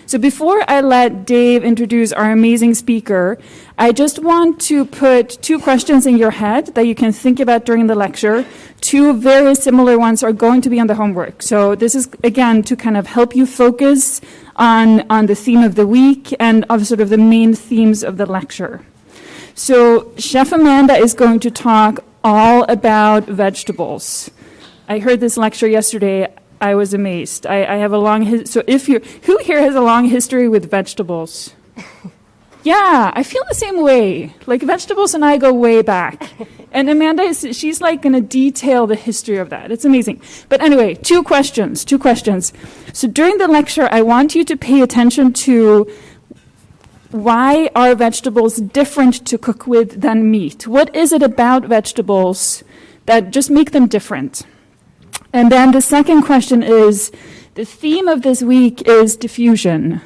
So before I let Dave introduce our amazing speaker, I just want to put two questions in your head that you can think about during the lecture. Two very similar ones are going to be on the homework. So this is, again, to kind of help you focus on the theme of the week and of sort of the main themes of the lecture. So Chef Amanda is going to talk all about vegetables. I heard this lecture yesterday. I was amazed. I have a long so who here has a long history with vegetables? Yeah, I feel the same way. Like vegetables and I go way back. And Amanda she's like going to detail the history of that. It's amazing. But anyway, two questions. So during the lecture, I want you to pay attention to why are vegetables different to cook with than meat? What is it about vegetables that just make them different? And then the second question is, the theme of this week is diffusion.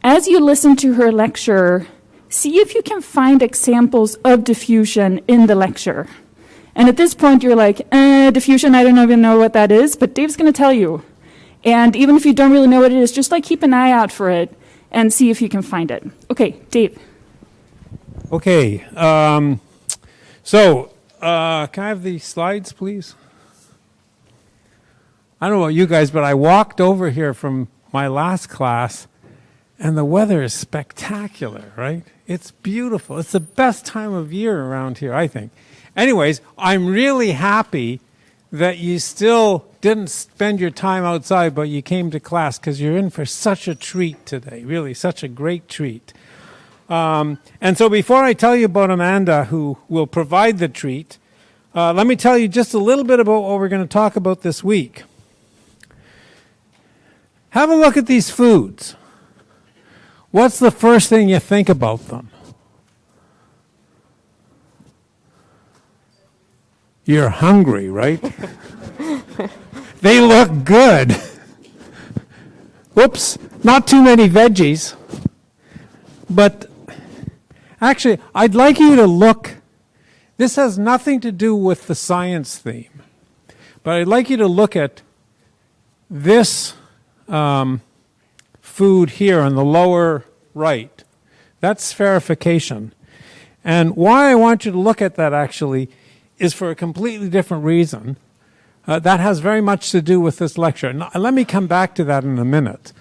As you listen to her lecture, see if you can find examples of diffusion in the lecture. And at this point, you're like, diffusion, I don't even know what that is, but Dave's going to tell you. And even if you don't really know what it is, just like keep an eye out for it and see if you can find it. Okay, Dave. Okay, can I have the slides, please? I don't know about you guys, but I walked over here from my last class, and the weather is spectacular, right? It's beautiful. It's the best time of year around here, I think. Anyways, I'm really happy that you still didn't spend your time outside, but you came to class, because you're in for such a treat today, really, such a great treat. And so before I tell you about Amanda, who will provide the treat, let me tell you just a little bit about what we're going to talk about this week. Have a look at these foods. What's the first thing you think about them? You're hungry, right? They look good. Whoops, not too many veggies. But actually, I'd like you to look. This has nothing to do with the science theme. But I'd like you to look at this food here on the lower right. That's spherification. And why I want you to look at that actually is for a completely different reason. That has very much to do with this lecture. Now, let me come back to that in a minute.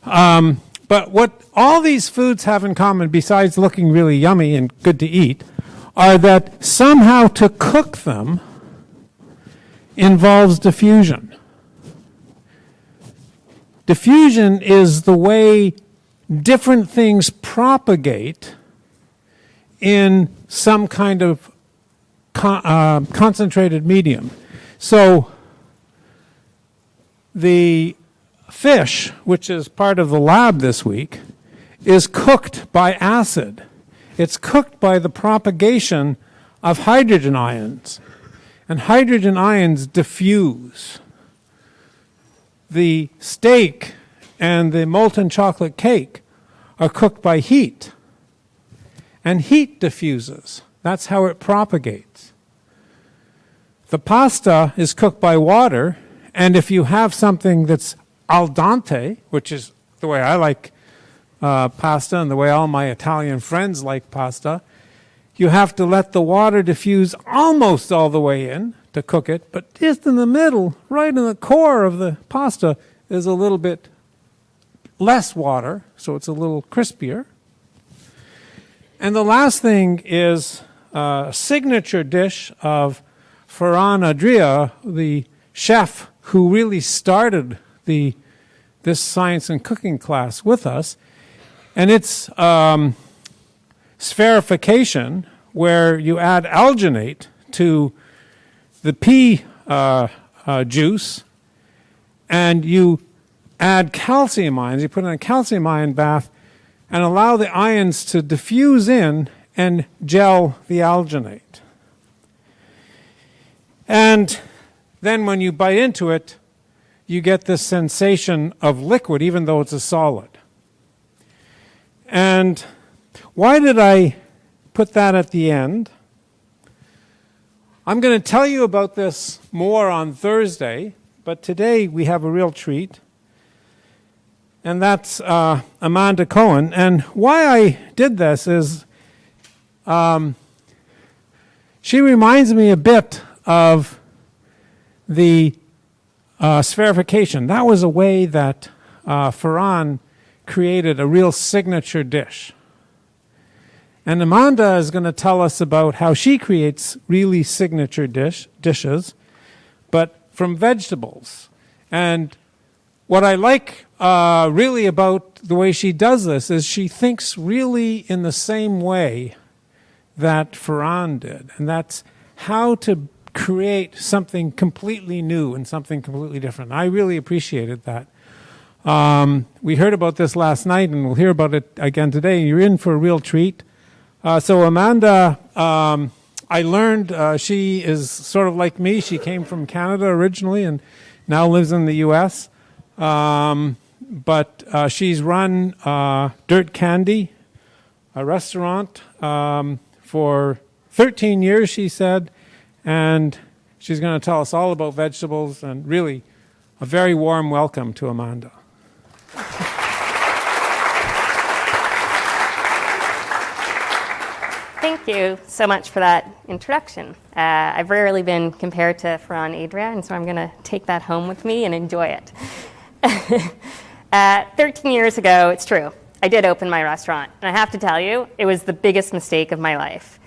But what all these foods have in common, besides looking really yummy and good to eat, are that somehow to cook them involves diffusion. Diffusion is the way different things propagate in some kind of concentrated medium. So the fish, which is part of the lab this week, is cooked by acid. It's cooked by the propagation of hydrogen ions. And hydrogen ions diffuse. The steak and the molten chocolate cake are cooked by heat. And heat diffuses. That's how it propagates. The pasta is cooked by water, and if you have something that's al dente, which is the way I like pasta and the way all my Italian friends like pasta, you have to let the water diffuse almost all the way in to cook it, but just in the middle, right in the core of the pasta, is a little bit less water, so it's a little crispier. And the last thing is a signature dish of Ferran Adria, the chef who really started this science and cooking class with us, and it's spherification, where you add alginate to the pea juice, and you add calcium ions. You put in a calcium ion bath and allow the ions to diffuse in and gel the alginate. And then when you bite into it, you get this sensation of liquid, even though it's a solid. And why did I put that at the end? I'm going to tell you about this more on Thursday, but today we have a real treat. and that's Amanda Cohen. And why I did this is she reminds me a bit of the spherification. That was a way that Ferran created a real signature dish. And Amanda is going to tell us about how she creates really signature dishes, but from vegetables. And what I like really about the way she does this is she thinks really in the same way that Ferran did. And that's how to create something completely new and something completely different. I really appreciated that. We heard about this last night, and we'll hear about it again today. You're in for a real treat. So Amanda, I learned she is sort of like me. She came from Canada originally and now lives in the U.S. But she's run Dirt Candy, a restaurant, for 13 years, she said. And she's going to tell us all about vegetables, and really a very warm welcome to Amanda. Thank you so much for that introduction. I've rarely been compared to Ferran Adria, and so I'm going to take that home with me and enjoy it. 13 years ago, it's true, I did open my restaurant. And I have to tell you, it was the biggest mistake of my life.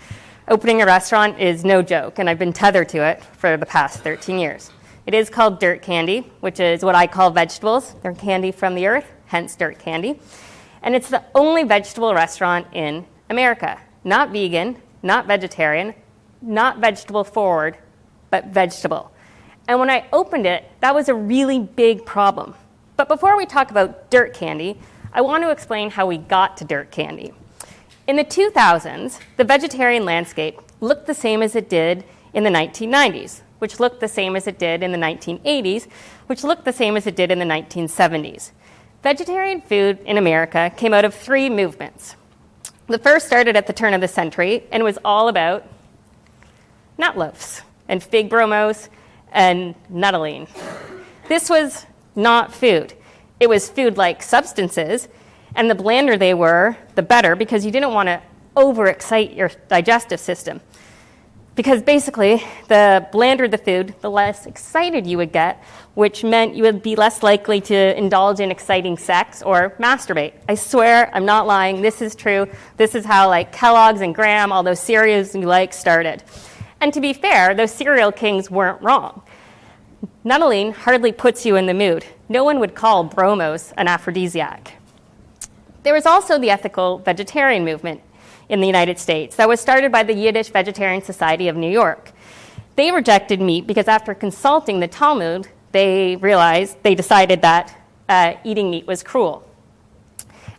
Opening a restaurant is no joke, and I've been tethered to it for the past 13 years. It is called Dirt Candy, which is what I call vegetables. They're candy from the earth, hence Dirt Candy. And it's the only vegetable restaurant in America. Not vegan, not vegetarian, not vegetable forward, but vegetable. And when I opened it, that was a really big problem. But before we talk about Dirt Candy, I want to explain how we got to Dirt Candy. In the 2000s, the vegetarian landscape looked the same as it did in the 1990s, which looked the same as it did in the 1980s, which looked the same as it did in the 1970s. Vegetarian food in America came out of three movements. The first started at the turn of the century and was all about nut loaves and fig bromos and nuttolene. This was not food. It was food-like substances, and the blander they were, the better, because you didn't want to overexcite your digestive system. Because basically, the blander the food, the less excited you would get, which meant you would be less likely to indulge in exciting sex or masturbate. I swear, I'm not lying. This is true. This is how Kellogg's and Graham, all those cereals you started. And to be fair, those cereal kings weren't wrong. Nuttolene hardly puts you in the mood. No one would call bromos an aphrodisiac. There was also the ethical vegetarian movement in the United States that was started by the Yiddish Vegetarian Society of New York. They rejected meat because after consulting the Talmud, they decided that eating meat was cruel.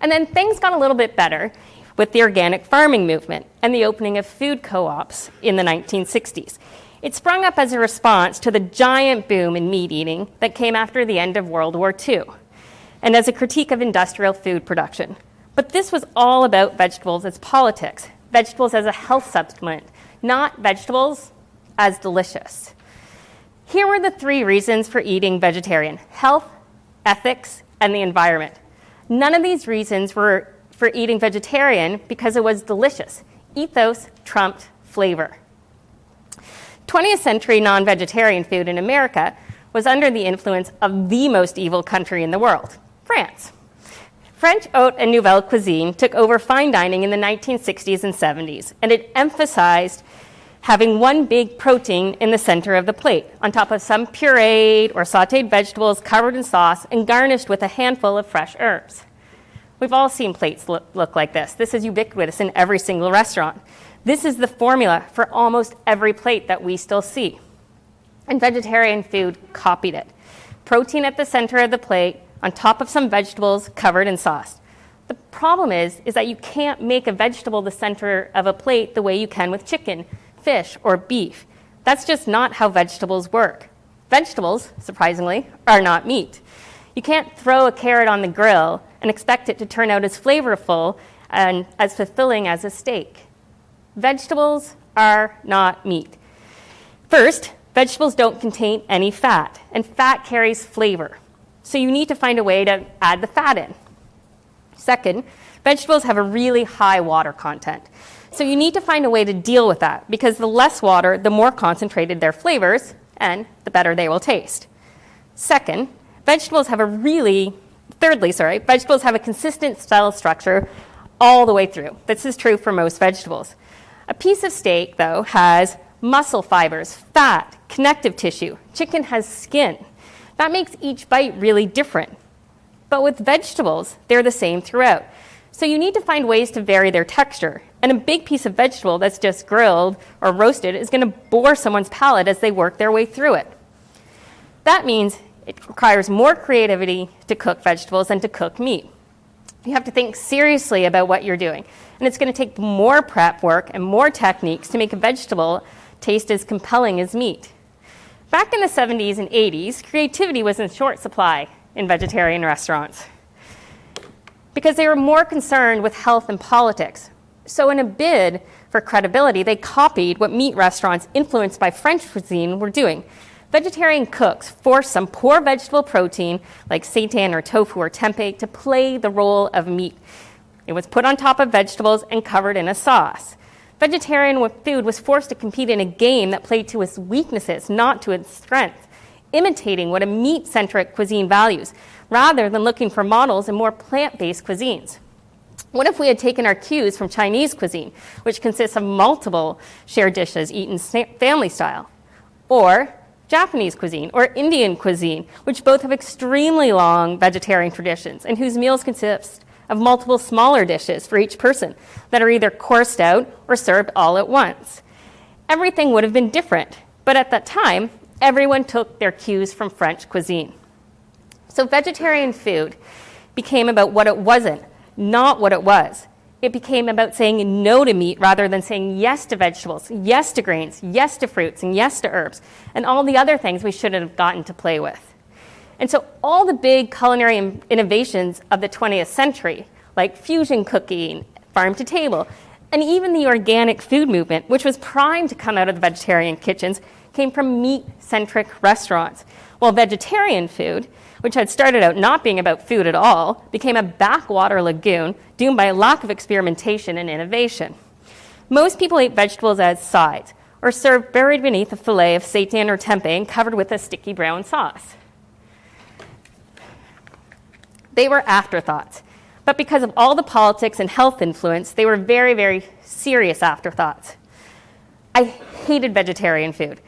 And then things got a little bit better with the organic farming movement and the opening of food co-ops in the 1960s. It sprung up as a response to the giant boom in meat eating that came after the end of World War II, and as a critique of industrial food production. But this was all about vegetables as politics, vegetables as a health supplement, not vegetables as delicious. Here were the three reasons for eating vegetarian: health, ethics, and the environment. None of these reasons were for eating vegetarian because it was delicious. Ethos trumped flavor. 20th century non-vegetarian food in America was under the influence of the most evil country in the world, France. French haute and nouvelle cuisine took over fine dining in the 1960s and 70s, and it emphasized having one big protein in the center of the plate, on top of some pureed or sautéed vegetables covered in sauce and garnished with a handful of fresh herbs. We've all seen plates look like this. This is ubiquitous in every single restaurant. This is the formula for almost every plate that we still see. And vegetarian food copied it. Protein at the center of the plate, on top of some vegetables covered in sauce. The problem is that you can't make a vegetable the center of a plate the way you can with chicken, fish, or beef. That's just not how vegetables work. Vegetables, surprisingly, are not meat. You can't throw a carrot on the grill and expect it to turn out as flavorful and as fulfilling as a steak. Vegetables are not meat. First, vegetables don't contain any fat, and fat carries flavor. So you need to find a way to add the fat in. Second, vegetables have a really high water content. So you need to find a way to deal with that, because the less water, the more concentrated their flavors, and the better they will taste. Thirdly, vegetables have a consistent cell structure all the way through. This is true for most vegetables. A piece of steak, though, has muscle fibers, fat, connective tissue. Chicken has skin. That makes each bite really different. But with vegetables, they're the same throughout. So you need to find ways to vary their texture. And a big piece of vegetable that's just grilled or roasted is going to bore someone's palate as they work their way through it. That means it requires more creativity to cook vegetables than to cook meat. You have to think seriously about what you're doing. And it's going to take more prep work and more techniques to make a vegetable taste as compelling as meat. Back in the 70s and 80s, creativity was in short supply in vegetarian restaurants because they were more concerned with health and politics. So in a bid for credibility, they copied what meat restaurants influenced by French cuisine were doing. Vegetarian cooks forced some poor vegetable protein, like seitan or tofu or tempeh, to play the role of meat. It was put on top of vegetables and covered in a sauce. Vegetarian food was forced to compete in a game that played to its weaknesses, not to its strengths, imitating what a meat-centric cuisine values, rather than looking for models in more plant-based cuisines. What if we had taken our cues from Chinese cuisine, which consists of multiple shared dishes eaten family style, or Japanese cuisine or Indian cuisine, which both have extremely long vegetarian traditions and whose meals consist of multiple smaller dishes for each person that are either coursed out or served all at once. Everything would have been different, but at that time, everyone took their cues from French cuisine. So vegetarian food became about what it wasn't, not what it was. It became about saying no to meat rather than saying yes to vegetables, yes to grains, yes to fruits, and yes to herbs, and all the other things we should have gotten to play with. And so all the big culinary innovations of the 20th century, like fusion cooking, farm to table, and even the organic food movement, which was primed to come out of the vegetarian kitchens, came from meat-centric restaurants, while vegetarian food, which had started out not being about food at all, became a backwater lagoon doomed by a lack of experimentation and innovation. Most people ate vegetables as sides, or served buried beneath a fillet of seitan or tempeh and covered with a sticky brown sauce. They were afterthoughts, but because of all the politics and health influence, they were very, very serious afterthoughts. I hated vegetarian food.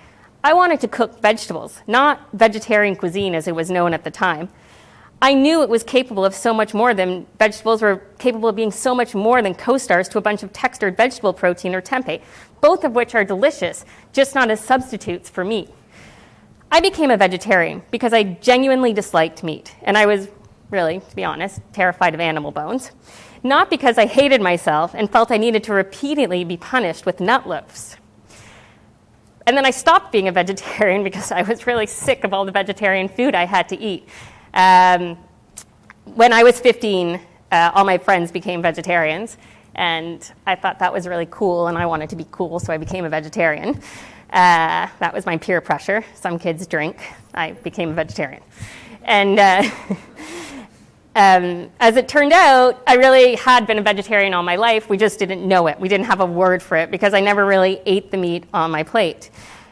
I wanted to cook vegetables, not vegetarian cuisine as it was known at the time. I knew it was capable of so much more than vegetables were capable of being so much more than co-stars to a bunch of textured vegetable protein or tempeh, both of which are delicious, just not as substitutes for meat. I became a vegetarian because I genuinely disliked meat, and I was really, to be honest, terrified of animal bones. Not because I hated myself and felt I needed to repeatedly be punished with nut loaves. And then I stopped being a vegetarian because I was really sick of all the vegetarian food I had to eat. When I was 15, all my friends became vegetarians, and I thought that was really cool, and I wanted to be cool, so I became a vegetarian. That was my peer pressure. Some kids drink. I became a vegetarian. And as it turned out, I really had been a vegetarian all my life. We just didn't know it. We didn't have a word for it because I never really ate the meat on my plate.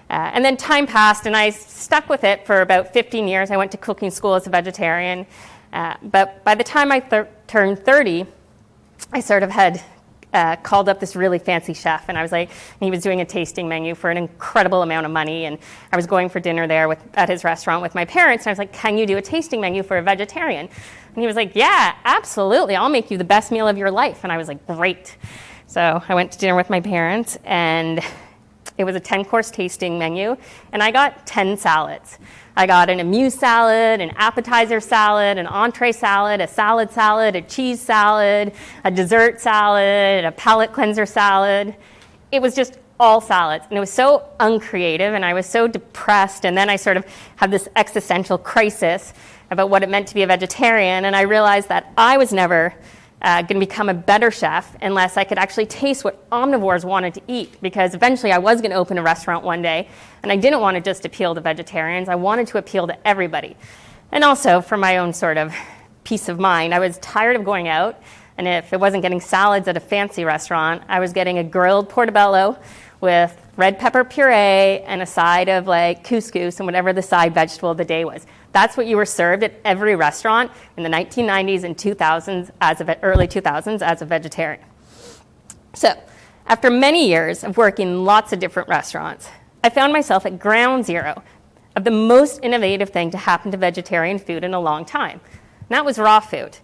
And then time passed, and I stuck with it for about 15 years. I went to cooking school as a vegetarian. But by the time I turned 30, I sort of had called up this really fancy chef, and I was like, and he was doing a tasting menu for an incredible amount of money, and I was going for dinner there at his restaurant with my parents, and I was like, can you do a tasting menu for a vegetarian? And he was like, yeah, absolutely, I'll make you the best meal of your life. And I was like, great. So I went to dinner with my parents, and it was a 10-course tasting menu, and I got 10 salads. I got an amuse salad, an appetizer salad, an entree salad, a salad, a cheese salad, a dessert salad, a palate cleanser salad. It was just all salads, and it was so uncreative, and I was so depressed, and then I sort of had this existential crisis about what it meant to be a vegetarian, and I realized that I was never going to become a better chef unless I could actually taste what omnivores wanted to eat, because eventually I was going to open a restaurant one day, and I didn't want to just appeal to vegetarians. I wanted to appeal to everybody. And also, for my own sort of peace of mind, I was tired of going out, and if it wasn't getting salads at a fancy restaurant, I was getting a grilled portobello with red pepper puree and a side of like couscous and whatever the side vegetable of the day was. That's what you were served at every restaurant in the 1990s and 2000s, early 2000s, as a vegetarian. So, after many years of working in lots of different restaurants, I found myself at ground zero of the most innovative thing to happen to vegetarian food in a long time. And that was raw food.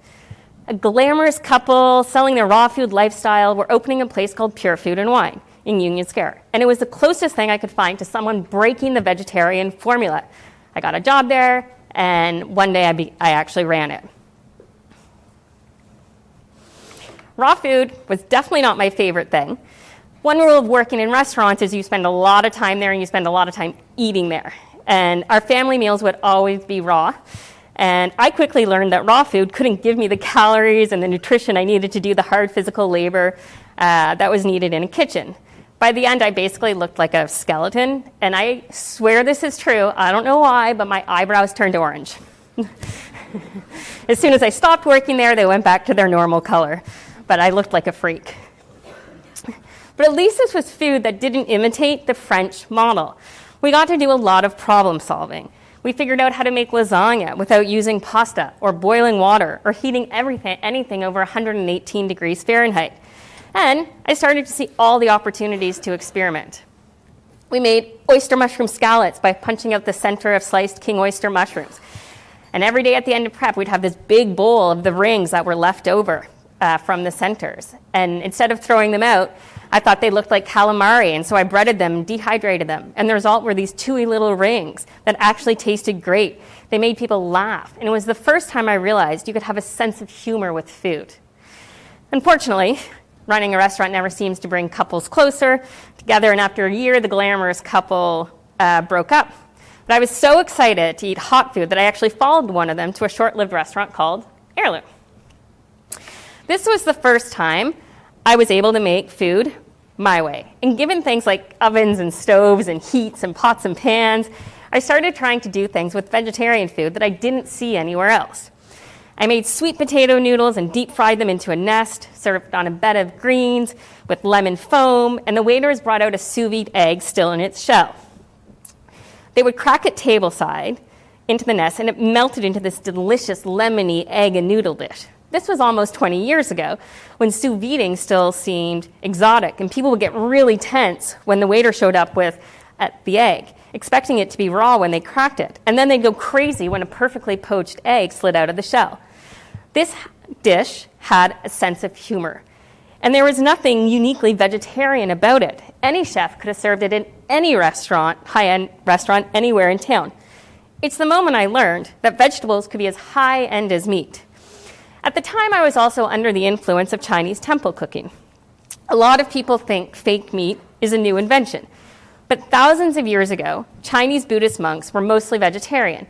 A glamorous couple selling their raw food lifestyle were opening a place called Pure Food and Wine in Union Square. And it was the closest thing I could find to someone breaking the vegetarian formula. I got a job there, and one day I actually ran it. Raw food was definitely not my favorite thing. One rule of working in restaurants is you spend a lot of time there and you spend a lot of time eating there. And our family meals would always be raw. And I quickly learned that raw food couldn't give me the calories and the nutrition I needed to do the hard physical labor that was needed in a kitchen. By the end, I basically looked like a skeleton. And I swear this is true. I don't know why, but my eyebrows turned orange. As soon as I stopped working there, they went back to their normal color. But I looked like a freak. But at least this was food that didn't imitate the French model. We got to do a lot of problem solving. We figured out how to make lasagna without using pasta or boiling water or heating anything over 118 degrees Fahrenheit. And I started to see all the opportunities to experiment. We made oyster mushroom scallops by punching out the center of sliced king oyster mushrooms. And every day at the end of prep, we'd have this big bowl of the rings that were left over from the centers. And instead of throwing them out, I thought they looked like calamari, and so I breaded them, dehydrated them. And the result were these chewy little rings that actually tasted great. They made people laugh. And it was the first time I realized you could have a sense of humor with food. Unfortunately, running a restaurant never seems to bring couples closer together, and after a year, the glamorous couple broke up. But I was so excited to eat hot food that I actually followed one of them to a short-lived restaurant called Heirloom. This was the first time I was able to make food my way. And given things like ovens and stoves and heats and pots and pans, I started trying to do things with vegetarian food that I didn't see anywhere else. I made sweet potato noodles and deep fried them into a nest, served on a bed of greens with lemon foam, and the waiters brought out a sous vide egg still in its shell. They would crack it tableside into the nest, and it melted into this delicious lemony egg and noodle dish. This was almost 20 years ago, when sous videing still seemed exotic, and people would get really tense when the waiter showed up with the egg, expecting it to be raw when they cracked it. And then they'd go crazy when a perfectly poached egg slid out of the shell. This dish had a sense of humor, and there was nothing uniquely vegetarian about it. Any chef could have served it in any restaurant, high-end restaurant, anywhere in town. It's the moment I learned that vegetables could be as high-end as meat. At the time, I was also under the influence of Chinese temple cooking. A lot of people think fake meat is a new invention. But thousands of years ago, Chinese Buddhist monks were mostly vegetarian,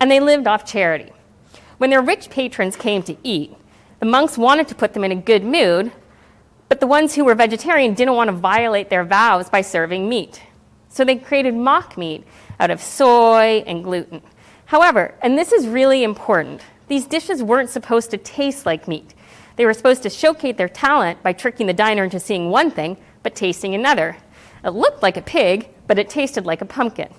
and they lived off charity. When their rich patrons came to eat, the monks wanted to put them in a good mood, but the ones who were vegetarian didn't want to violate their vows by serving meat. So they created mock meat out of soy and gluten. However, and this is really important, these dishes weren't supposed to taste like meat. They were supposed to showcase their talent by tricking the diner into seeing one thing, but tasting another. It looked like a pig, but it tasted like a pumpkin.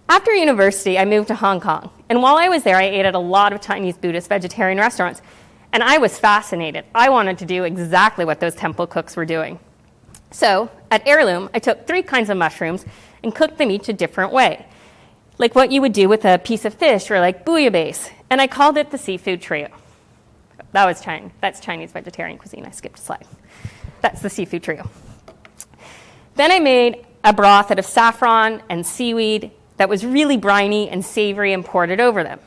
After university, I moved to Hong Kong. And while I was there, I ate at a lot of Chinese Buddhist vegetarian restaurants. And I was fascinated. I wanted to do exactly what those temple cooks were doing. So at Heirloom, I took 3 kinds of mushrooms and cooked them each a different way, like what you would do with a piece of fish or like bouillabaisse. And I called it the seafood trio. That's Chinese vegetarian cuisine. I skipped a slide. That's the seafood trio. Then I made a broth out of saffron and seaweed that was really briny and savory and poured it over them.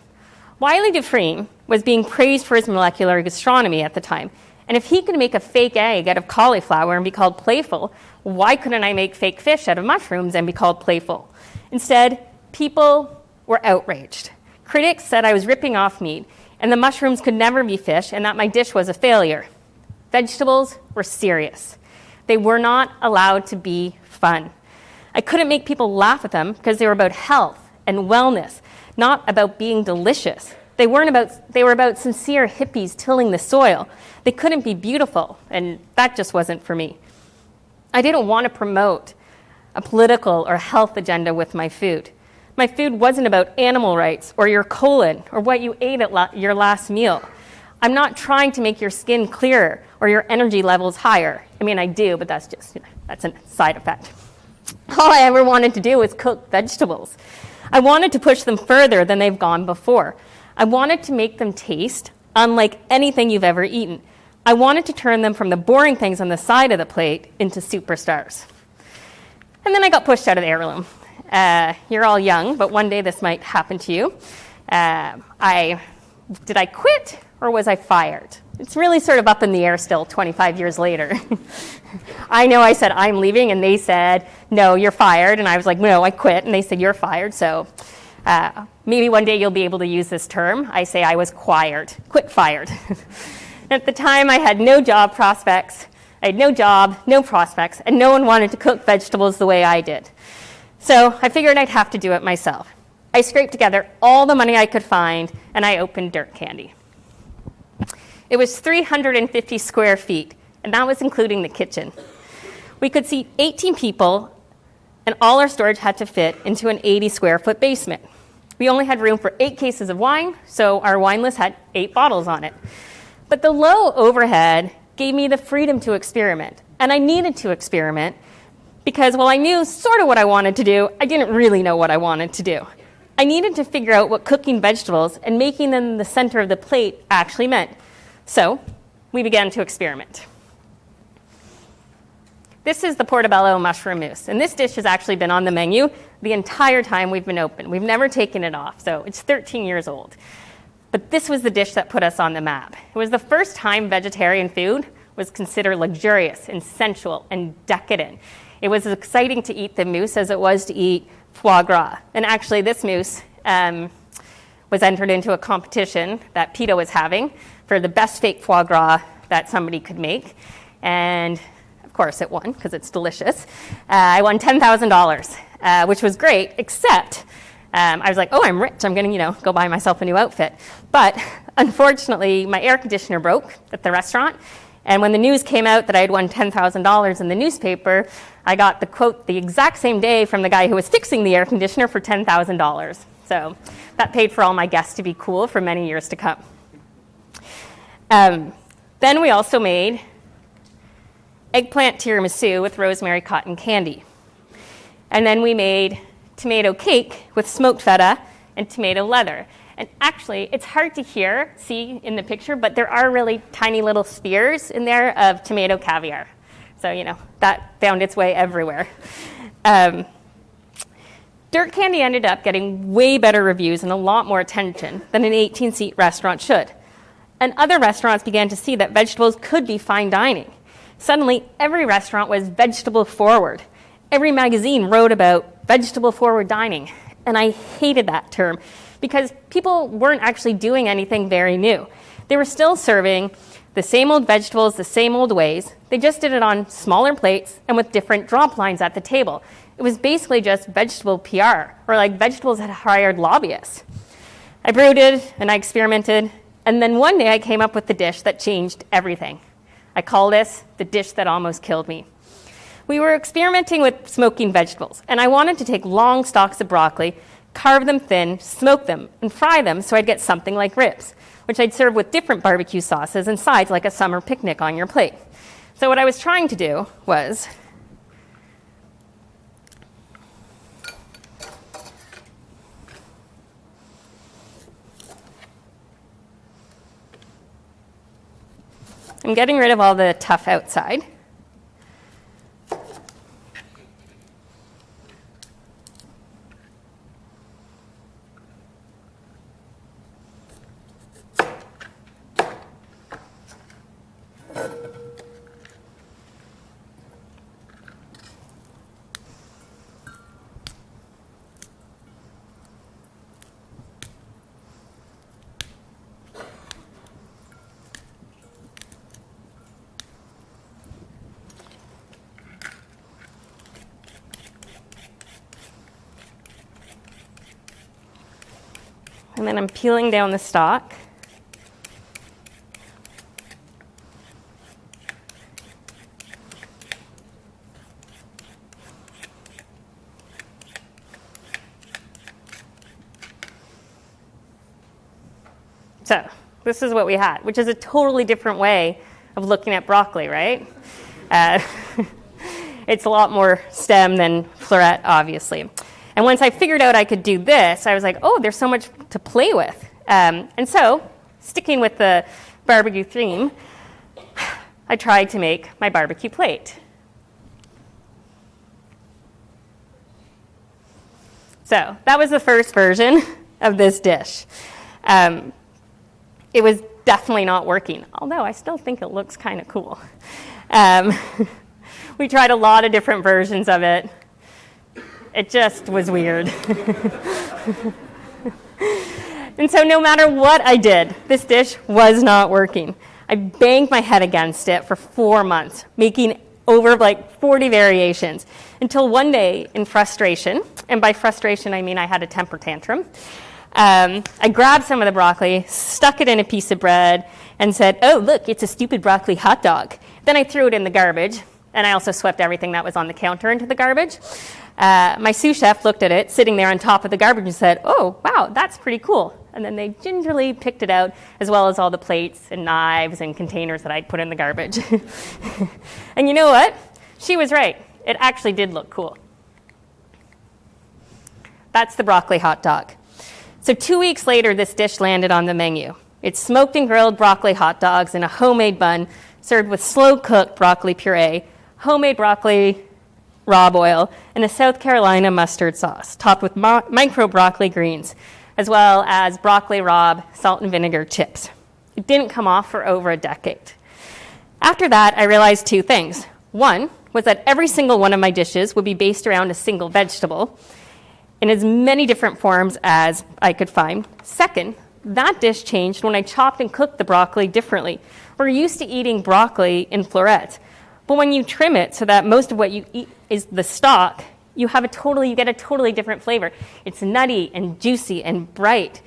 Wylie Dufresne was being praised for his molecular gastronomy at the time. And if he could make a fake egg out of cauliflower and be called playful, why couldn't I make fake fish out of mushrooms and be called playful? Instead, people were outraged. Critics said I was ripping off meat, and the mushrooms could never be fish, and that my dish was a failure. Vegetables were serious. They were not allowed to be fun. I couldn't make people laugh at them because they were about health and wellness, not about being delicious. They were about sincere hippies tilling the soil. They couldn't be beautiful, and that just wasn't for me. I didn't want to promote a political or health agenda with my food. My food wasn't about animal rights or your colon or what you ate at your last meal. I'm not trying to make your skin clearer or your energy levels higher. I mean, I do, but that's a side effect. All I ever wanted to do was cook vegetables. I wanted to push them further than they've gone before. I wanted to make them taste unlike anything you've ever eaten. I wanted to turn them from the boring things on the side of the plate into superstars. And then I got pushed out of the heirloom. You're all young, but one day this might happen to you. Did I quit or was I fired? It's really sort of up in the air still 25 years later. I know I said, I'm leaving, and they said, no, you're fired. And I was like, no, I quit. And they said, you're fired. So maybe one day you'll be able to use this term. I say I was quit fired. At the time, I had no job prospects. I had no job, no prospects, and no one wanted to cook vegetables the way I did. So I figured I'd have to do it myself. I scraped together all the money I could find, and I opened Dirt Candy. It was 350 square feet, and that was including the kitchen. We could seat 18 people, and all our storage had to fit into an 80 square foot basement. We only had room for 8 cases of wine, so our wine list had 8 bottles on it. But the low overhead gave me the freedom to experiment, and I needed to experiment because while I knew sort of what I wanted to do, I didn't really know what I wanted to do. I needed to figure out what cooking vegetables and making them the center of the plate actually meant. So we began to experiment. This is the portobello mushroom mousse, and this dish has actually been on the menu the entire time we've been open. We've never taken it off, so it's 13 years old. But this was the dish that put us on the map. It was the first time vegetarian food was considered luxurious and sensual and decadent. It was as exciting to eat the mousse as it was to eat foie gras. And actually, this mousse was entered into a competition that PETA was having for the best fake foie gras that somebody could make. And of course, it won because it's delicious. I won $10,000, which was great, except I was like, oh, I'm rich. I'm going to, go buy myself a new outfit. But unfortunately, my air conditioner broke at the restaurant. And when the news came out that I had won $10,000 in the newspaper, I got the quote the exact same day from the guy who was fixing the air conditioner for $10,000. So that paid for all my guests to be cool for many years to come. Then we also made eggplant tiramisu with rosemary cotton candy. And then we made tomato cake with smoked feta and tomato leather. And actually, it's hard to see in the picture, but there are really tiny little spheres in there of tomato caviar. So, that found its way everywhere. Dirt Candy ended up getting way better reviews and a lot more attention than an 18-seat restaurant should. And other restaurants began to see that vegetables could be fine dining. Suddenly, every restaurant was vegetable forward. Every magazine wrote about vegetable forward dining. And I hated that term because people weren't actually doing anything very new. They were still serving the same old vegetables the same old ways. They just did it on smaller plates and with different drop lines at the table. It was basically just vegetable PR, or like vegetables had hired lobbyists. I brooded and I experimented, and then one day I came up with the dish that changed everything. I call this the dish that almost killed me. We were experimenting with smoking vegetables, and I wanted to take long stalks of broccoli, carve them thin, smoke them, and fry them so I'd get something like ribs, which I'd serve with different barbecue sauces and sides like a summer picnic on your plate. So what I was trying to do was I'm getting rid of all the tough outside. And then I'm peeling down the stalk. So this is what we had, which is a totally different way of looking at broccoli, right? It's a lot more stem than floret, obviously. And once I figured out I could do this, I was like, oh, there's so much to play with. And so, sticking with the barbecue theme, I tried to make my barbecue plate. So that was the first version of this dish. It was definitely not working, although I still think it looks kind of cool. We tried a lot of different versions of it. It just was weird. And so no matter what I did, this dish was not working. I banged my head against it for 4 months, making over like 40 variations, until one day in frustration, and by frustration I mean I had a temper tantrum, I grabbed some of the broccoli, stuck it in a piece of bread, and said, oh, look, it's a stupid broccoli hot dog. Then I threw it in the garbage, and I also swept everything that was on the counter into the garbage. My sous chef looked at it, sitting there on top of the garbage, and said, oh, wow, that's pretty cool. And then they gingerly picked it out, as well as all the plates and knives and containers that I'd put in the garbage. And you know what? She was right. It actually did look cool. That's the broccoli hot dog. So 2 weeks later, this dish landed on the menu. It's smoked and grilled broccoli hot dogs in a homemade bun, served with slow-cooked broccoli puree, homemade broccoli raw oil, and a South Carolina mustard sauce, topped with micro broccoli greens, as well as broccoli rabe salt and vinegar chips. It didn't come off for over a decade. After that, I realized 2 things. One was that every single one of my dishes would be based around a single vegetable, in as many different forms as I could find. Second, that dish changed when I chopped and cooked the broccoli differently. We're used to eating broccoli in florets, but when you trim it so that most of what you eat is the stalk, you get a totally different flavor. It's nutty and juicy and bright.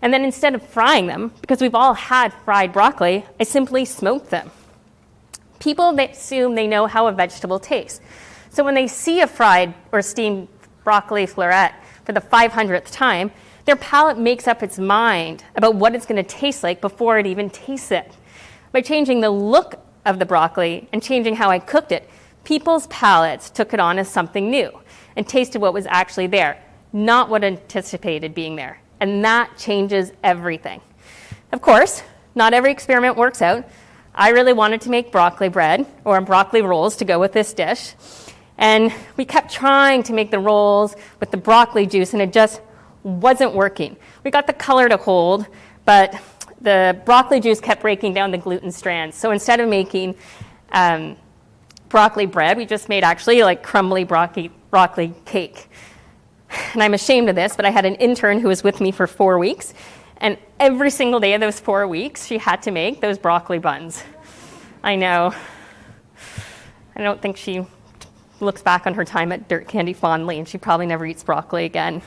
And then instead of frying them, because we've all had fried broccoli, I simply smoked them. People assume they know how a vegetable tastes. So when they see a fried or steamed broccoli floret for the 500th time, their palate makes up its mind about what it's going to taste like before it even tastes it. By changing the look of the broccoli and changing how I cooked it, people's palates took it on as something new and tasted what was actually there, not what anticipated being there. And that changes everything. Of course, not every experiment works out. I really wanted to make broccoli bread or broccoli rolls to go with this dish. And we kept trying to make the rolls with the broccoli juice, and it just wasn't working. We got the color to hold, but the broccoli juice kept breaking down the gluten strands. So instead of making broccoli bread, we just made actually like crumbly broccoli cake. And I'm ashamed of this, but I had an intern who was with me for 4 weeks, and every single day of those 4 weeks, she had to make those broccoli buns. I know. I don't think she looks back on her time at Dirt Candy fondly, and she probably never eats broccoli again.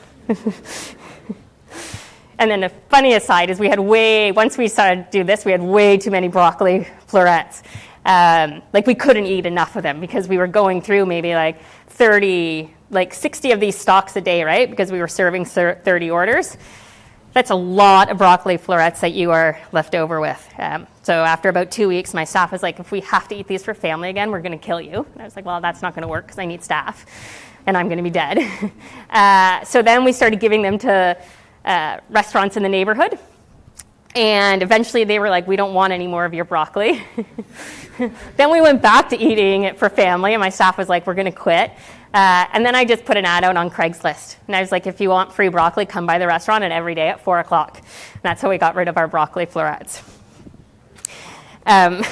And then the funny aside is once we started to do this, we had way too many broccoli florets. Like we couldn't eat enough of them because we were going through maybe like 60 of these stalks a day, right? Because we were serving 30 orders. That's a lot of broccoli florets that you are left over with. So after about 2 weeks, my staff was like, if we have to eat these for family again, we're going to kill you. And I was like, well, that's not going to work because I need staff, and I'm going to be dead. So then we started giving them to restaurants in the neighborhood. And eventually they were like, we don't want any more of your broccoli. Then we went back to eating it for family, and my staff was like, we're going to quit. And then I just put an ad out on Craigslist. And I was like, if you want free broccoli, come by the restaurant, and every day at 4 o'clock. And that's how we got rid of our broccoli florets. Then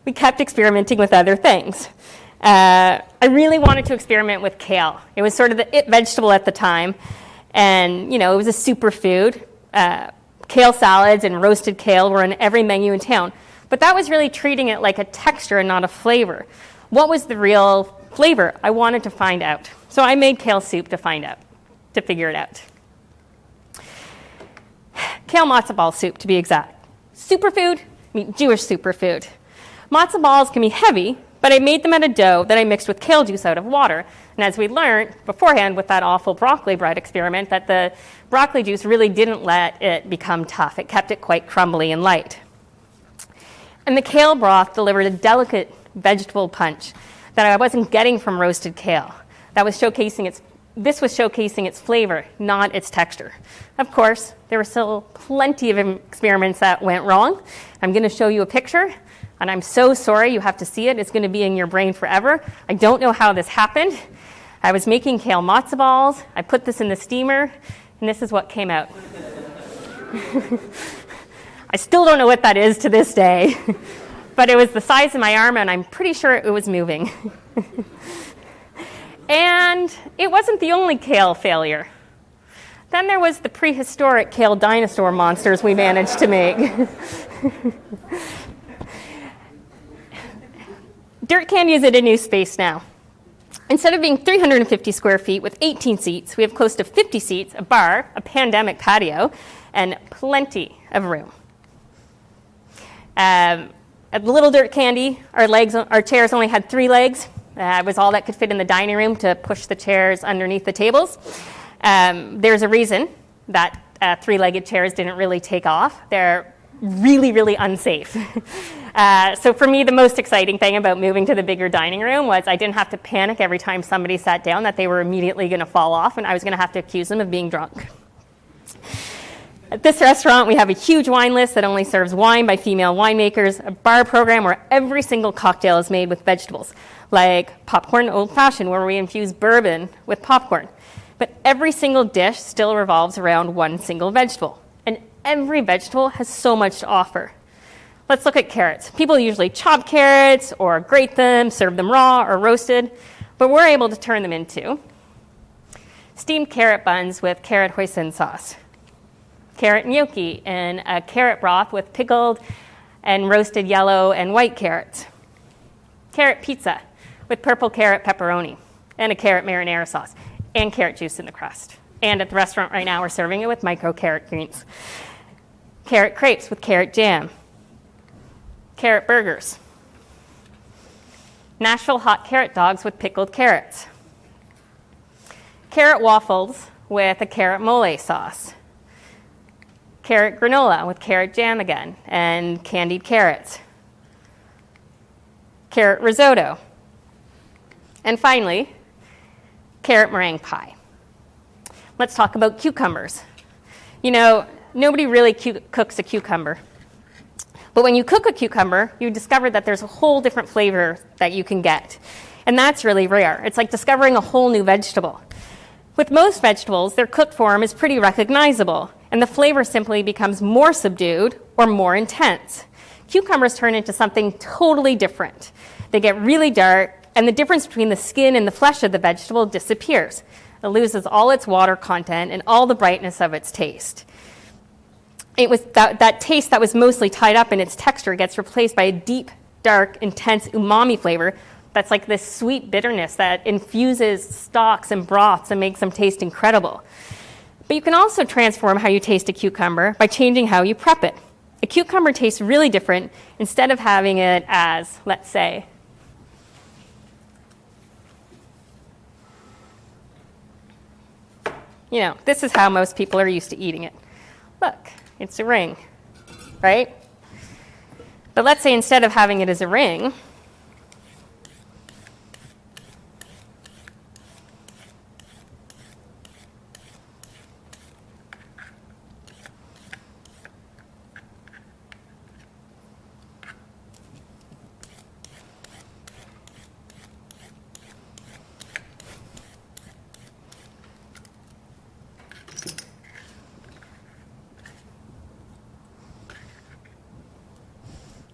we kept experimenting with other things. I really wanted to experiment with kale. It was sort of the it vegetable at the time. And, it was a superfood. Kale salads and roasted kale were in every menu in town. But that was really treating it like a texture and not a flavor. What was the real flavor? I wanted to find out. So I made kale soup to figure it out. Kale matzo ball soup, to be exact. Superfood, Jewish superfood. Matzo balls can be heavy, but I made them out of dough that I mixed with kale juice out of water. And as we learned beforehand with that awful broccoli bread experiment, that the broccoli juice really didn't let it become tough. It kept it quite crumbly and light. And the kale broth delivered a delicate vegetable punch that I wasn't getting from roasted kale. This was showcasing its flavor, not its texture. Of course, there were still plenty of experiments that went wrong. I'm going to show you a picture, and I'm so sorry you have to see it. It's going to be in your brain forever. I don't know how this happened. I was making kale matzo balls. I put this in the steamer, and this is what came out. I still don't know what that is to this day, but it was the size of my arm, and I'm pretty sure it was moving. And it wasn't the only kale failure. Then there was the prehistoric kale dinosaur monsters we managed to make. Dirt Candy is at a new space now. Instead of being 350 square feet with 18 seats, we have close to 50 seats, a bar, a pandemic patio, and plenty of room. At Little Dirt Candy, our chairs only had 3 legs. It was all that could fit in the dining room to push the chairs underneath the tables. There's a reason that 3-legged chairs didn't really take off. They're really, really unsafe. So for me, the most exciting thing about moving to the bigger dining room was I didn't have to panic every time somebody sat down that they were immediately going to fall off and I was going to have to accuse them of being drunk. At this restaurant, we have a huge wine list that only serves wine by female winemakers, a bar program where every single cocktail is made with vegetables, like popcorn old fashioned, where we infuse bourbon with popcorn. But every single dish still revolves around one single vegetable, and every vegetable has so much to offer. Let's look at carrots. People usually chop carrots or grate them, serve them raw or roasted, but we're able to turn them into steamed carrot buns with carrot hoisin sauce, carrot gnocchi in a carrot broth with pickled and roasted yellow and white carrots, carrot pizza with purple carrot pepperoni and a carrot marinara sauce and carrot juice in the crust. And at the restaurant right now, we're serving it with micro carrot greens. Carrot crepes with carrot jam, carrot burgers, Nashville hot carrot dogs with pickled carrots, carrot waffles with a carrot mole sauce, carrot granola with carrot jam again and candied carrots, carrot risotto, and finally, carrot meringue pie. Let's talk about cucumbers. You know, nobody really cooks a cucumber. But when you cook a cucumber, you discover that there's a whole different flavor that you can get. And that's really rare. It's like discovering a whole new vegetable. With most vegetables, their cooked form is pretty recognizable, and the flavor simply becomes more subdued or more intense. Cucumbers turn into something totally different. They get really dark, and the difference between the skin and the flesh of the vegetable disappears. It loses all its water content and all the brightness of its taste. It was that taste that was mostly tied up in its texture gets replaced by a deep, dark, intense umami flavor that's like this sweet bitterness that infuses stocks and broths and makes them taste incredible. But you can also transform how you taste a cucumber by changing how you prep it. A cucumber tastes really different instead of having it as, let's say, you know, this is how most people are used to eating it. Look, it's a ring, right? But let's say instead of having it as a ring,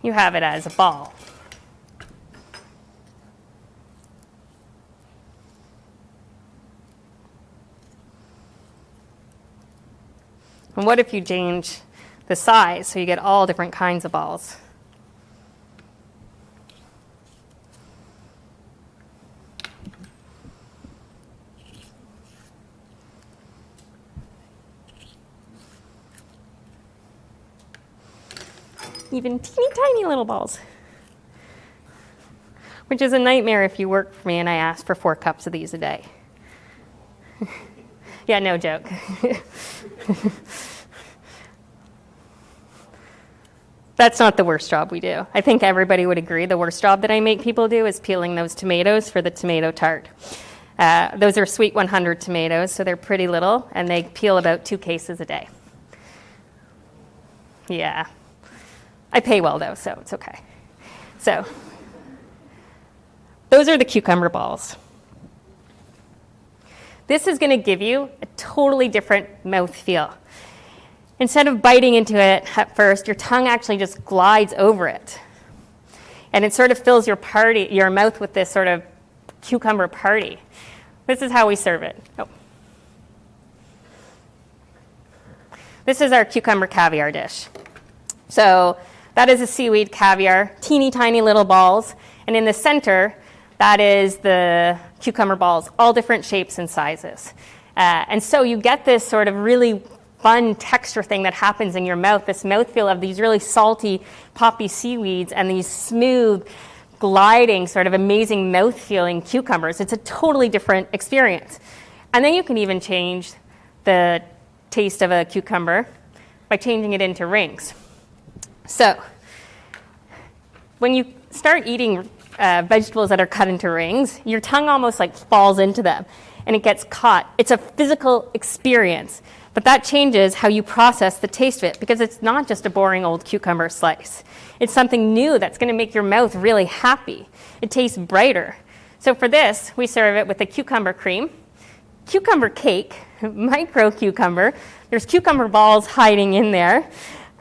you have it as a ball. And what if you change the size so you get all different kinds of balls? even teeny tiny little balls, which is a nightmare if you work for me and I ask for 4 cups of these a day. Yeah, no joke. That's not the worst job we do. I think everybody would agree the worst job that I make people do is peeling those tomatoes for the tomato tart. Those are sweet 100 tomatoes, so they're pretty little, and they peel about 2 cases a day. Yeah. I pay well, though, so it's okay. So those are the cucumber balls. This is going to give you a totally different mouthfeel. Instead of biting into it at first, your tongue actually just glides over it. And it sort of fills your mouth with this sort of cucumber party. This is how we serve it. Oh. This is our cucumber caviar dish. So that is a seaweed caviar, teeny tiny little balls. And in the center, that is the cucumber balls, all different shapes and sizes. And so you get this sort of really fun texture thing that happens in your mouth, this mouthfeel of these really salty, poppy seaweeds and these smooth, gliding, sort of amazing mouth-feeling cucumbers. It's a totally different experience. And then you can even change the taste of a cucumber by changing it into rings. So when you start eating vegetables that are cut into rings, your tongue almost like falls into them and it gets caught. It's a physical experience. But that changes how you process the taste of it because it's not just a boring old cucumber slice. It's something new that's going to make your mouth really happy. It tastes brighter. So for this, we serve it with a cucumber cream, cucumber cake, micro cucumber. There's cucumber balls hiding in there.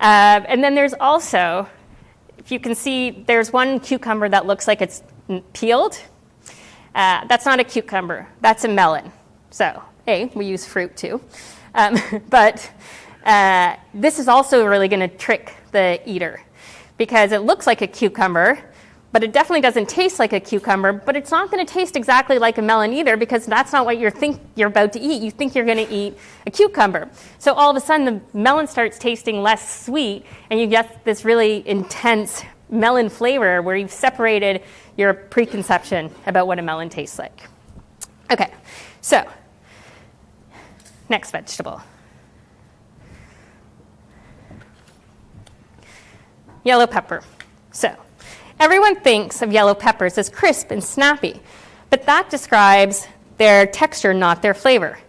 And then there's also, if you can see, there's one cucumber that looks like it's peeled. That's not a cucumber. That's a melon. So, we use fruit too. But this is also really going to trick the eater because it looks like a cucumber, but it definitely doesn't taste like a cucumber, but it's not going to taste exactly like a melon either because that's not what you think you're about to eat. You think you're going to eat a cucumber. So all of a sudden the melon starts tasting less sweet and you get this really intense melon flavor where you've separated your preconception about what a melon tastes like. Okay, so next vegetable. Yellow pepper. So everyone thinks of yellow peppers as crisp and snappy, but that describes their texture, not their flavor.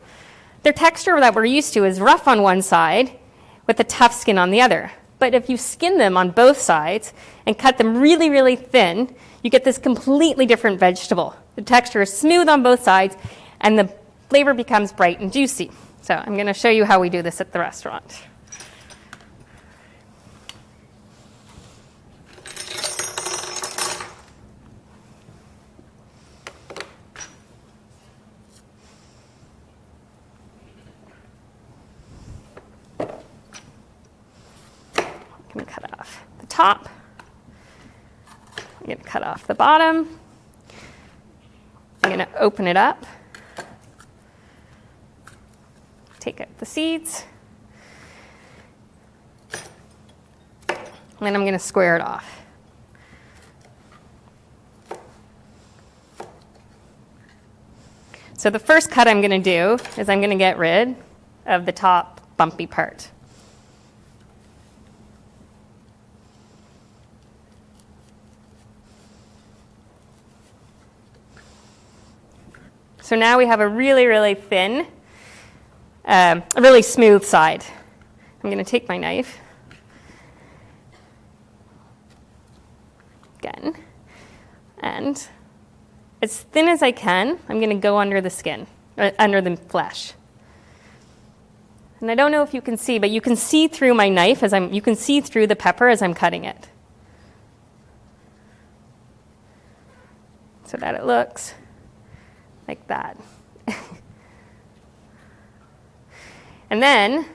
Their texture that we're used to is rough on one side with a tough skin on the other. But if you skin them on both sides and cut them really, really thin, you get this completely different vegetable. The texture is smooth on both sides and the flavor becomes bright and juicy. So I'm going to show you how we do this at the restaurant. I'm going to cut off the top. I'm going to cut off the bottom. I'm going to open it up. Take out the seeds. And then I'm going to square it off. So the first cut I'm going to do is I'm going to get rid of the top bumpy part. So now we have a really, really thin, a really smooth side. I'm going to take my knife again, and as thin as I can, I'm going to go under the skin, under the flesh. And I don't know if you can see, but you can see through my knife you can see through the pepper as I'm cutting it. So that it looks like that. And then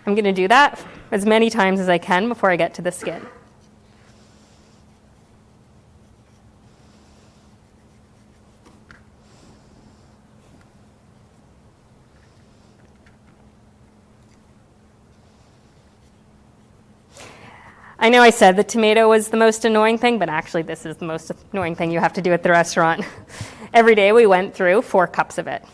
I'm going to do that as many times as I can before I get to the skin. I know I said the tomato was the most annoying thing, but actually this is the most annoying thing you have to do at the restaurant. Every day we went through 4 cups of it.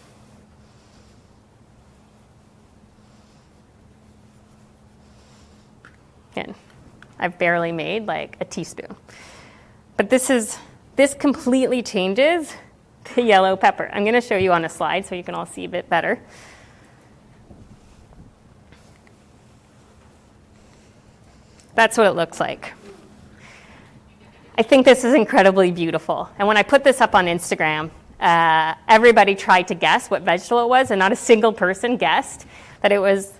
And I've barely made like a teaspoon. But this completely changes the yellow pepper. I'm going to show you on a slide so you can all see a bit better. That's what it looks like. I think this is incredibly beautiful. And when I put this up on Instagram, everybody tried to guess what vegetable it was, and not a single person guessed that it was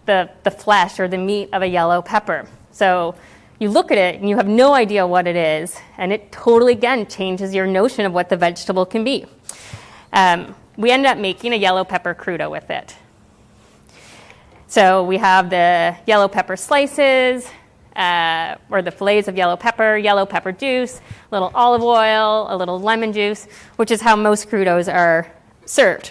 the flesh or the meat of a yellow pepper. So you look at it and you have no idea what it is, and it totally, again, changes your notion of what the vegetable can be. We ended up making a yellow pepper crudo with it. So we have the yellow pepper slices, or the fillets of yellow pepper juice, a little olive oil, a little lemon juice, which is how most crudos are served.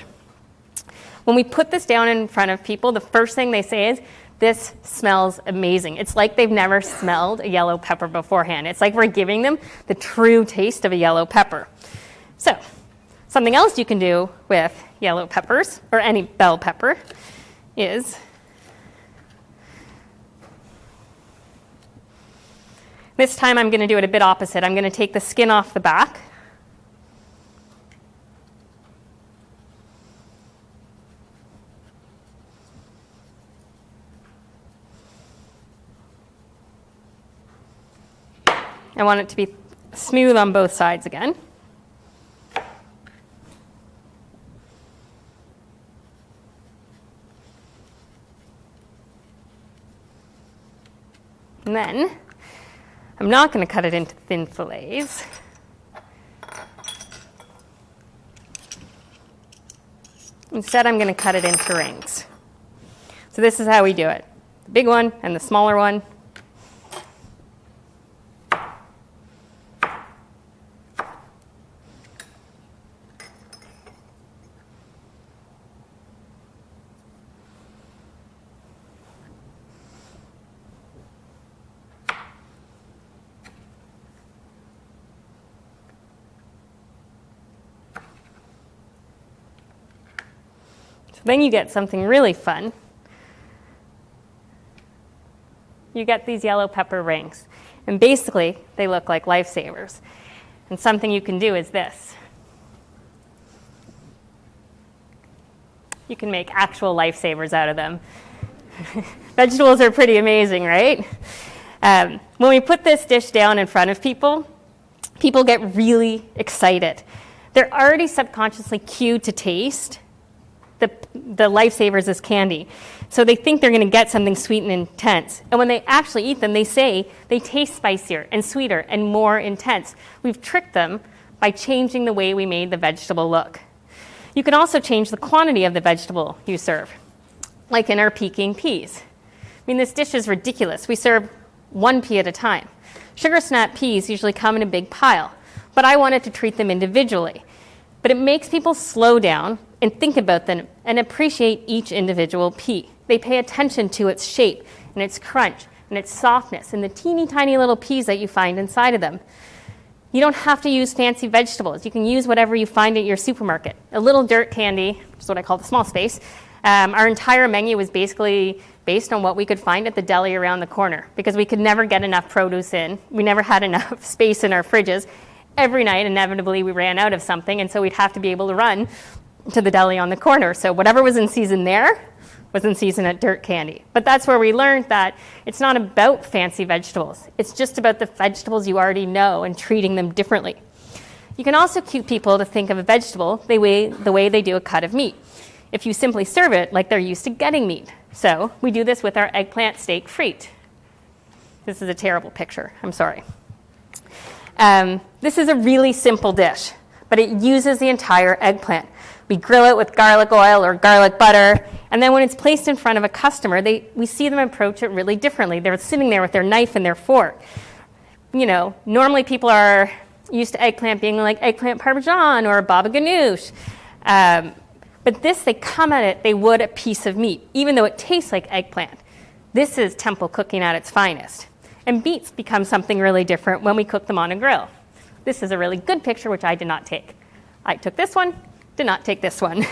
When we put this down in front of people, the first thing they say is, "This smells amazing." It's like they've never smelled a yellow pepper beforehand. It's like we're giving them the true taste of a yellow pepper. So, something else you can do with yellow peppers, or any bell pepper, is this time I'm going to do it a bit opposite. I'm going to take the skin off the back. I want it to be smooth on both sides again. And then, I'm not going to cut it into thin fillets. Instead, I'm going to cut it into rings. So this is how we do it. The big one and the smaller one. Then you get something really fun. You get these yellow pepper rings. And basically, they look like lifesavers. And something you can do is this. You can make actual lifesavers out of them. Vegetables are pretty amazing, right? When we put this dish down in front of people, people get really excited. They're already subconsciously cued to taste the lifesavers as candy. So they think they're going to get something sweet and intense. And when they actually eat them, they say they taste spicier and sweeter and more intense. We've tricked them by changing the way we made the vegetable look. You can also change the quantity of the vegetable you serve, like in our Peking peas. I mean, this dish is ridiculous. We serve 1 pea at a time. Sugar snap peas usually come in a big pile, but I wanted to treat them individually. But it makes people slow down and think about them and appreciate each individual pea. They pay attention to its shape and its crunch and its softness and the teeny tiny little peas that you find inside of them. You don't have to use fancy vegetables. You can use whatever you find at your supermarket. A little dirt candy, which is what I call the small space. Our entire menu was basically based on what we could find at the deli around the corner because we could never get enough produce in. We never had enough space in our fridges. Every night, inevitably, we ran out of something, and so we'd have to be able to run to the deli on the corner. So whatever was in season there was in season at Dirt Candy. But that's where we learned that it's not about fancy vegetables. It's just about the vegetables you already know and treating them differently. You can also cue people to think of a vegetable the way they do a cut of meat, if you simply serve it like they're used to getting meat. So we do this with our eggplant steak frite. This is a terrible picture. I'm sorry. This is a really simple dish, but it uses the entire eggplant. We grill it with garlic oil or garlic butter, and then when it's placed in front of a customer, we see them approach it really differently. They're sitting there with their knife and their fork. You know, normally people are used to eggplant being like eggplant parmesan or baba ganoush. But this, they come at it, they would a piece of meat, even though it tastes like eggplant. This is temple cooking at its finest. And beets become something really different when we cook them on a grill. This is a really good picture, which I did not take. I took this one, did not take this one.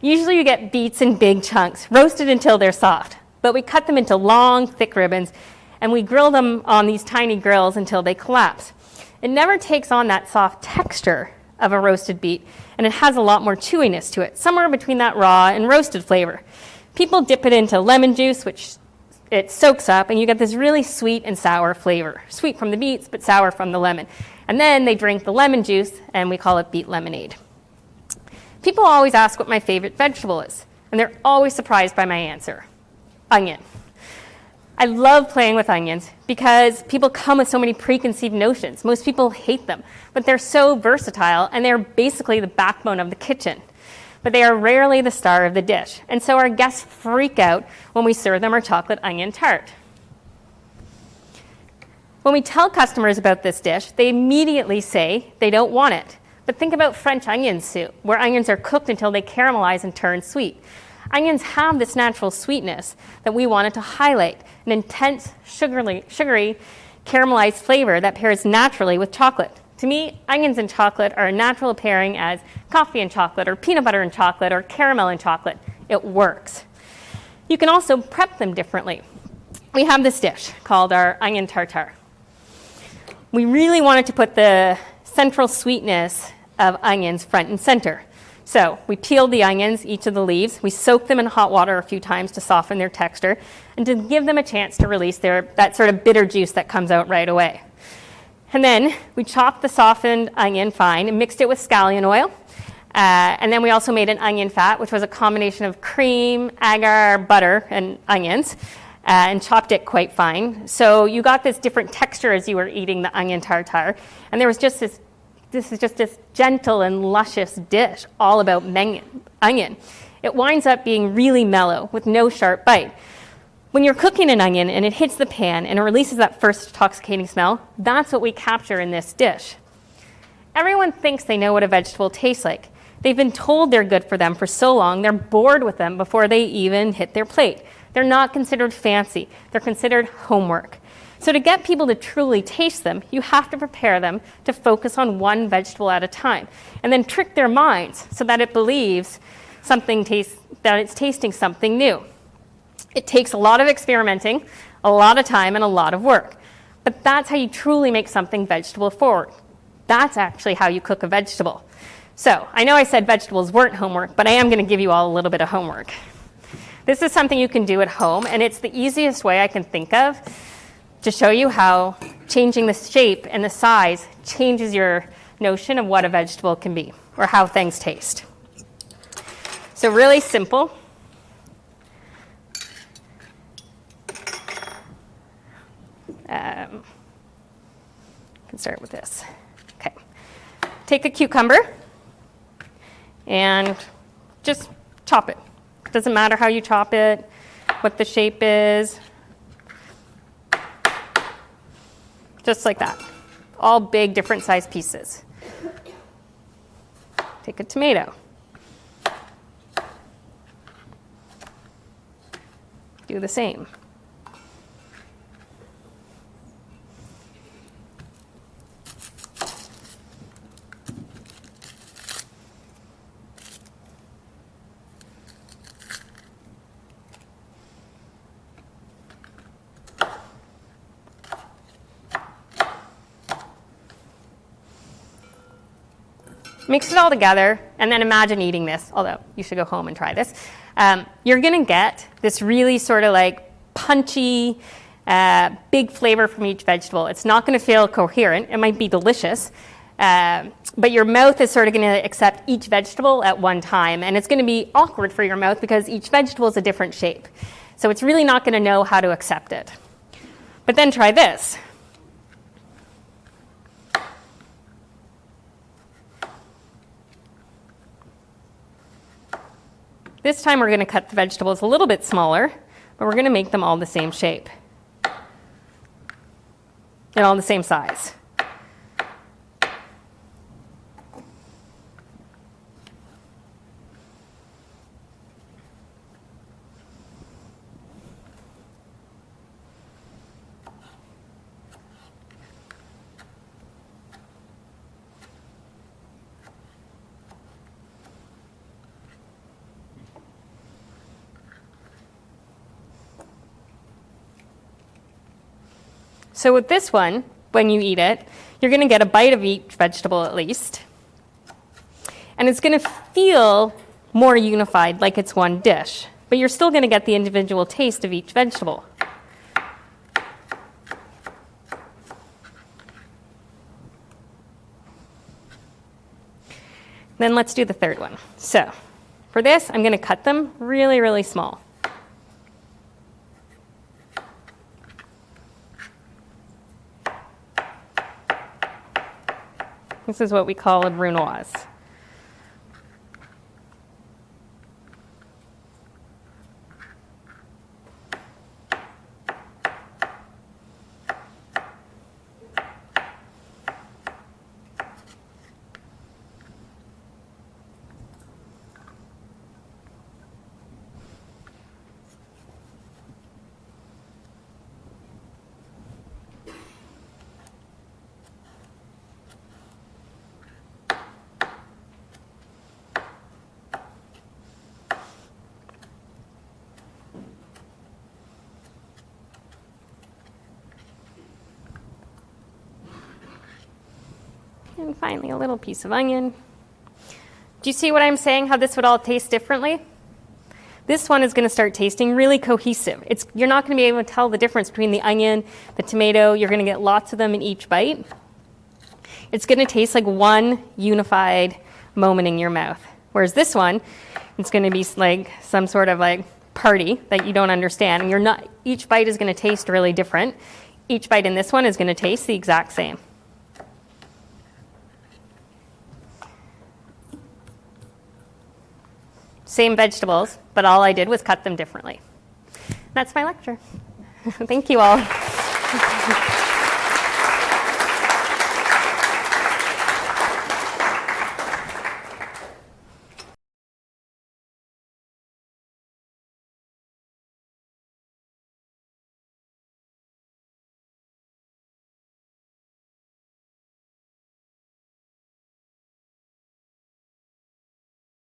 Usually you get beets in big chunks, roasted until they're soft, but we cut them into long, thick ribbons, and we grill them on these tiny grills until they collapse. It never takes on that soft texture of a roasted beet, and it has a lot more chewiness to it, somewhere between that raw and roasted flavor. People dip it into lemon juice, which it soaks up, and you get this really sweet and sour flavor. Sweet from the beets, but sour from the lemon. And then they drink the lemon juice, and we call it beet lemonade. People always ask what my favorite vegetable is, and they're always surprised by my answer: onion. I love playing with onions because people come with so many preconceived notions. Most people hate them, but they're so versatile, and they're basically the backbone of the kitchen. But they are rarely the star of the dish, and so our guests freak out when we serve them our chocolate onion tart. When we tell customers about this dish, they immediately say they don't want it. But think about French onion soup, where onions are cooked until they caramelize and turn sweet. Onions have this natural sweetness that we wanted to highlight, an intense, sugary, caramelized flavor that pairs naturally with chocolate. To me, onions and chocolate are a natural pairing as coffee and chocolate, or peanut butter and chocolate, or caramel and chocolate. It works. You can also prep them differently. We have this dish called our onion tartare. We really wanted to put the central sweetness of onions front and center. So we peeled the onions, each of the leaves. We soaked them in hot water a few times to soften their texture and to give them a chance to release that sort of bitter juice that comes out right away. And then we chopped the softened onion fine and mixed it with scallion oil. And then we also made an onion fat, which was a combination of cream, agar, butter, and onions, and chopped it quite fine. So you got this different texture as you were eating the onion tartare. And there was just this is just this gentle and luscious dish all about onion. It winds up being really mellow with no sharp bite. When you're cooking an onion and it hits the pan and it releases that first intoxicating smell, that's what we capture in this dish. Everyone thinks they know what a vegetable tastes like. They've been told they're good for them for so long, they're bored with them before they even hit their plate. They're not considered fancy. They're considered homework. So to get people to truly taste them, you have to prepare them to focus on one vegetable at a time and then trick their minds so that it believes that it's tasting something new. It takes a lot of experimenting, a lot of time, and a lot of work. But that's how you truly make something vegetable forward. That's actually how you cook a vegetable. So I know I said vegetables weren't homework, but I am going to give you all a little bit of homework. This is something you can do at home, and it's the easiest way I can think of to show you how changing the shape and the size changes your notion of what a vegetable can be or how things taste. So really simple. Can start with this. Okay. Take a cucumber and just chop it. Doesn't matter how you chop it, what the shape is. Just like that. All big, different sized pieces. Take a tomato. Do the same. Mix it all together, and then imagine eating this, although you should go home and try this. You're going to get this really sort of like punchy, big flavor from each vegetable. It's not going to feel coherent. It might be delicious, but your mouth is sort of going to accept each vegetable at one time, and it's going to be awkward for your mouth because each vegetable is a different shape. So it's really not going to know how to accept it. But then try this. This time we're going to cut the vegetables a little bit smaller, but we're going to make them all the same shape and all the same size. So with this one, when you eat it, you're going to get a bite of each vegetable at least. And it's going to feel more unified, like it's one dish. But you're still going to get the individual taste of each vegetable. Then let's do the third one. So for this, I'm going to cut them really, really small. This is what we call a brunoise. And finally, a little piece of onion. Do you see what I'm saying, how this would all taste differently? This one is going to start tasting really cohesive. You're not going to be able to tell the difference between the onion, the tomato. You're going to get lots of them in each bite. It's going to taste like one unified moment in your mouth. Whereas this one, it's going to be like some sort of like party that you don't understand. And each bite is going to taste really different. Each bite in this one is going to taste the exact same. Same vegetables, but all I did was cut them differently. That's my lecture. Thank you all.